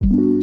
-2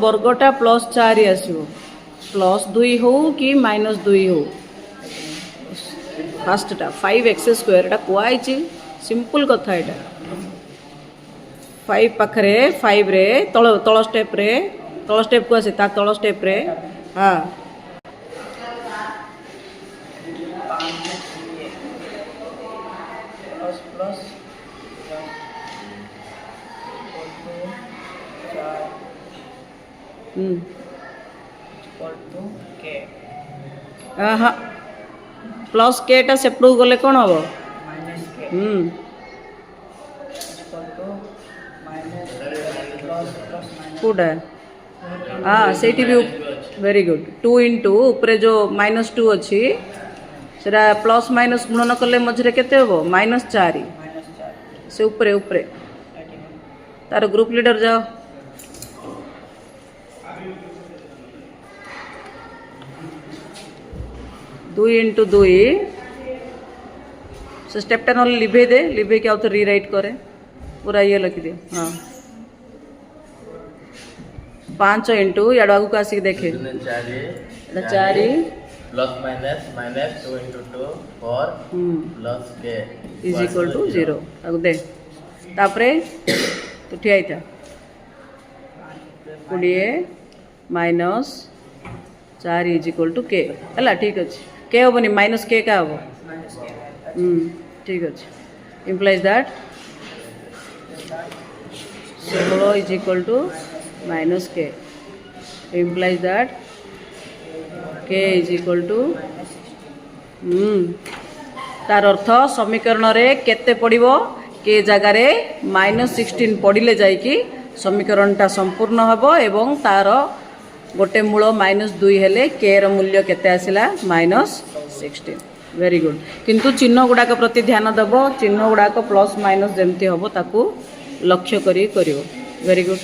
वर्गटा +4 आसो +2 हो कि -2 हो फास्टा 5x² एटा कुआई सिंपल कथा एटा 5 पाखरे 5 रे तल स्टेप को आसे ता तल स्टेप रे हाँ हाँ प्लस के टा सेपटू गले कौन हम कौटा हाँ से भी वेरी गुड 2 इंटू उपरे जो -2 अच्छी सेटा प्लस माइनस गुणन कले मझे केते हो -4 से उपरे उपरे तार ग्रुप लीडर जाओ दुई इंटू 2 से स्टेपटा ना लिभे दे लिभे के आउे रीराइट करे पूरा ये लिखी दे हाँ 5 इंटू याड आगू आसिक देखे 4 प्लस माइनस -2 इंटू 2 4 प्लस के इज इक्वल टू 0 आगू दे तापरे तू ठिया था 20 -4 इज इक्वल टू के है ठीक अच्छे के हेनी माइनस के का हम ठीक अच्छे implies that 16 is equal to -k implies that k is equal to तार अर्थ समीकरण रे केते पड़िबो के जगार -16 पड़िले जाइकी समीकरणटा संपूर्ण हेबो एवं तार गोटे मूल -2 हेले के र मूल्य केते आसिला -16 वेरी गुड किंतु चिन्ह गुड़ाक प्रति ध्यान देव चिन्ह गुड़ाक प्लस माइनस जमती हम ताकू लक्ष्य करी करिवो वेरी गुड।